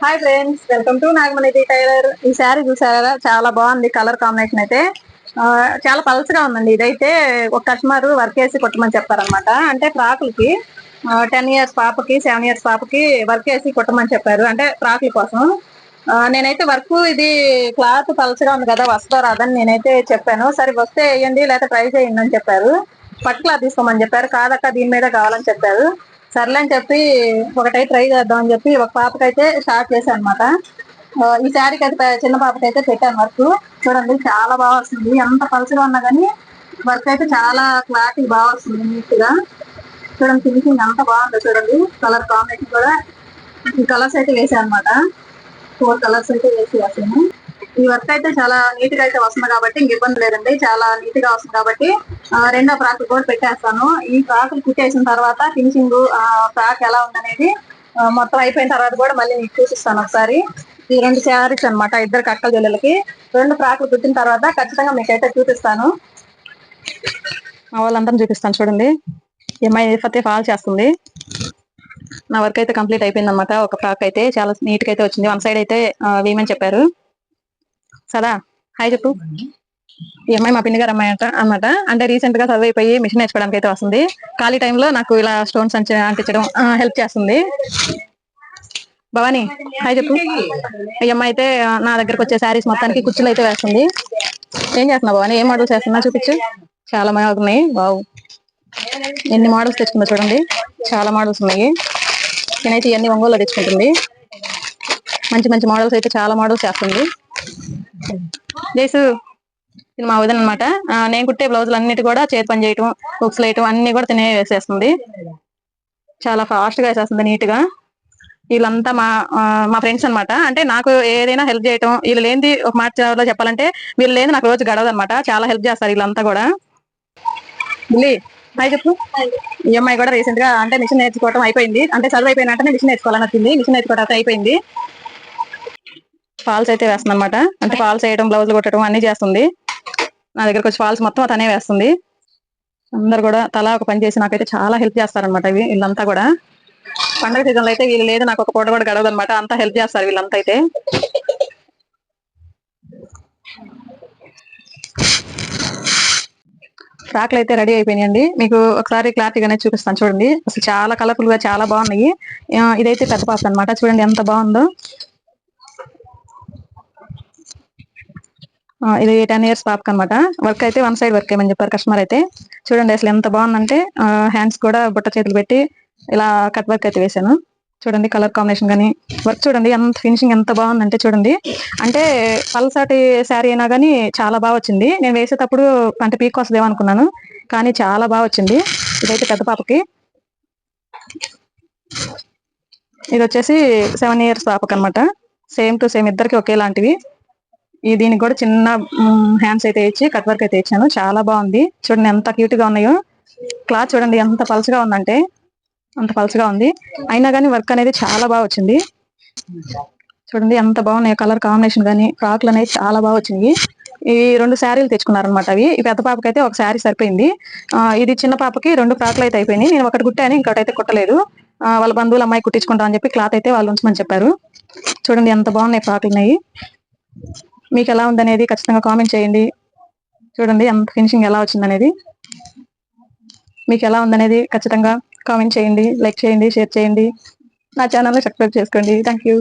Hi friends, welcome to Nagamani tailor. ఈ శారీ చూసారా, చాలా బాగుంది. కలర్ కాంబినేషన్ అయితే చాలా పల్చగా ఉందండి. ఇదైతే ఒక కస్టమర్ వర్క్ వేసి కుట్టమని చెప్పారనమాట. అంటే ఫ్రాకులకి 10 years పాపకి 7 years పాపకి వర్క్ వేసి కుట్టమని చెప్పారు. అంటే ఫ్రాకుల కోసం నేనైతే వర్క్ ఇది క్లాత్ పల్చగా ఉంది కదా, వస్తా రాదని నేనైతే చెప్పాను. సరే వస్తే వేయండి లేకపోతే ట్రై చేయండి అని చెప్పారు. పట్టు క్లాత్ తీసుకోమని చెప్పారు. కాదక్క దీని మీద కావాలని చెప్పారు. సర్లే అని చెప్పి ఒకటైతే ట్రై చేద్దాం అని చెప్పి ఒక పాపకైతే స్టార్ట్ చేశాను అనమాట. ఈ శారీకి అయితే చిన్న పాపకైతే పెట్టాను వర్క్. చూడండి చాలా బాగా వస్తుంది. ఎంత పలుచగా ఉన్నా కానీ వర్క్ అయితే చాలా క్లారిటీ బాగా వస్తుంది, నీట్ గా. చూడండి ఫినిషింగ్ ఎంత బాగుందో చూడండి. కలర్ కాంబినేషన్ కూడా ఈ కలర్స్ అయితే వేసాను అనమాట. 4 కలర్స్ అయితే వేసాను. ఈ వర్క్ అయితే చాలా నీట్ గా అయితే వస్తుంది కాబట్టి ఇంక ఇబ్బంది లేదండి. చాలా నీట్ గా వస్తుంది కాబట్టి రెండో ఫ్రాక్ కూడా పెట్టేస్తాను. ఈ ఫ్రాక్ కుట్టేసిన తర్వాత ఫినిషింగ్ ఫ్రాక్ ఎలా ఉందనేది మొత్తం అయిపోయిన తర్వాత కూడా మళ్ళీ మీకు చూపిస్తాను ఒకసారి. ఈ 2 శారీస్ అనమాట, ఇద్దరు అక్క చెల్లెలకి 2 ఫ్రాక్లు కుట్టిన తర్వాత ఖచ్చితంగా మీకైతే చూపిస్తాను. మా వాళ్ళందరం చూపిస్తాను. చూడండి ఈ అమ్మాయి ఫతే ఫాల్ చేస్తుంది. నా వర్క్ అయితే కంప్లీట్ అయిపోయింది అనమాట. ఒక ఫ్రాక్ అయితే చాలా నీట్ గా అయితే వచ్చింది. 1 సైడ్ అయితే వేయమని చెప్పారు. సదా హాయ్ చెప్పు. ఈ అమ్మాయి మా పిన్ని గారు అమ్మాయి అనమాట. అంటే రీసెంట్ గా చదువు అయిపోయి మిషన్ నేర్చుకోవడానికి అయితే వస్తుంది. ఖాళీ టైంలో నాకు ఇలా స్టోన్స్ అంటించడం హెల్ప్ చేస్తుంది. భవానీ హాయ్ చెప్పు. ఈ అమ్మాయి అయితే నా దగ్గరకు వచ్చే శారీస్ మొత్తానికి కుచ్చులు అయితే వేస్తుంది. ఏం చేస్తున్నావు భవానీ? ఏం మోడల్స్ వేస్తున్నా చూపించు. చాలా బాగున్నాయి. బావు ఎన్ని మోడల్స్ తెచ్చుకుందా చూడండి. చాలా మోడల్స్ ఉన్నాయి. నేనైతే ఇవన్నీ ఒంగోలు తెచ్చుకుంటుంది. మంచి మంచి మోడల్స్ అయితే చాలా మోడల్స్ చేస్తుంది. జైసు ఇది మా వదిన అనమాట. నేను కుట్టే బ్లౌజులు అన్నిటి కూడా చేతి పని చేయటం, బుక్స్ వేయటం అన్ని కూడా తినే వేసేస్తుంది. చాలా ఫాస్ట్ గా వేసేస్తుంది నీట్ గా. వీళ్ళంతా మా ఫ్రెండ్స్ అనమాట. అంటే నాకు ఏదైనా హెల్ప్ చేయటం, వీళ్ళు లేనిది ఒక మాట చెప్పాలంటే వీళ్ళు లేని నాకు రోజు గడవదు అనమాట. చాలా హెల్ప్ చేస్తారు వీళ్ళంతా కూడా. బుల్లి హాయ్ చెప్పు. ఈ అమ్మాయి కూడా రీసెంట్ గా అంటే మిషన్ నేర్చుకోవడం అయిపోయింది. అంటే చదువు అయిపోయినట్టే మిషన్ నేర్చుకోవాలని వచ్చింది. మిషన్ నేర్చుకోవడం అయిపోయింది. ఫాల్స్ అయితే వేస్తుంది అనమాట. అంటే ఫాల్స్ వేయడం, బ్లౌజులు కుట్టడం అన్ని చేస్తుంది. నా దగ్గరకు వచ్చి ఫాల్స్ మొత్తం తనే వేస్తుంది. అందరు కూడా తలా ఒక పని చేసి నాకైతే చాలా హెల్ప్ చేస్తారనమాట. వీళ్ళంతా కూడా పండగ సీజన్లో అయితే వీళ్ళు లేదు నాకు ఒక పూట కూడా గడవదు అనమాట. అంతా హెల్ప్ చేస్తారు వీళ్ళంతా అయితే. ఫ్రాక్లు అయితే రెడీ అయిపోయినాయండి. మీకు ఒకసారి క్లారిటీగానే చూపిస్తాను చూడండి. అసలు చాలా కలర్ఫుల్ గా చాలా బాగున్నాయి. ఇదైతే పెద్ద పాప అనమాట. చూడండి ఎంత బాగుందో. ఇది 10 years పాపకి అనమాట. వర్క్ అయితే 1 side వర్క్ ఏమని చెప్పారు కస్టమర్ అయితే. చూడండి అసలు ఎంత బాగుందంటే హ్యాండ్స్ కూడా బుట్ట చేతులు పెట్టి ఇలా కట్ వర్క్ అయితే వేసాను. చూడండి కలర్ కాంబినేషన్ కానీ వర్క్ చూడండి ఎంత ఫినిషింగ్ ఎంత బాగుందంటే చూడండి. అంటే పల్సాటి శారీ అయినా కానీ చాలా బాగా వచ్చింది. నేను వేసేటప్పుడు అంటే పీక్ వస్తుందేమో అనుకున్నాను, కానీ చాలా బాగా వచ్చింది. ఇదైతే పెద్ద పాపకి. ఇది వచ్చేసి 7 years పాపకి అనమాట. సేమ్ టు సేమ్ ఇద్దరికి ఒకేలాంటివి. దీనికి కూడా చిన్న హ్యాండ్స్ అయితే ఇచ్చి కట్ వర్క్ అయితే ఇచ్చాను. చాలా బాగుంది. చూడండి ఎంత క్యూట్ గా ఉన్నాయో. క్లాత్ చూడండి ఎంత పల్చగా ఉందంటే అంత పల్చగా ఉంది. అయినా కానీ వర్క్ అనేది చాలా బాగా వచ్చింది. చూడండి ఎంత బాగున్నాయి. కలర్ కాంబినేషన్ కానీ ఫ్రాక్లు అనేది చాలా బాగా వచ్చింది. ఈ 2 శారీలు తెచ్చుకున్నారనమాట. అవి ఈ పెద్ద పాపకి అయితే ఒక శారీ సరిపోయింది. ఇది చిన్న పాపకి 2 ఫ్రాక్లు అయితే అయిపోయినాయి. నేను ఒకటి కుట్టాను, ఇంకోటి అయితే కుట్టలేదు. వాళ్ళ బంధువులు అమ్మాయి కుట్టించుకుంటాం అని చెప్పి క్లాత్ అయితే వాళ్ళు ఉంచమని చెప్పారు. చూడండి ఎంత బాగున్నాయి ఫ్రాక్లు ఉన్నాయి. మీకు ఎలా ఉందనేది ఖచ్చితంగా కామెంట్ చేయండి. చూడండి ఎంత ఫినిషింగ్ ఎలా వచ్చిందనేది. మీకు ఎలా ఉందనేది ఖచ్చితంగా కామెంట్ చేయండి, లైక్ చేయండి, షేర్ చేయండి. నా ఛానల్ని సబ్స్క్రైబ్ చేసుకోండి. Thank you.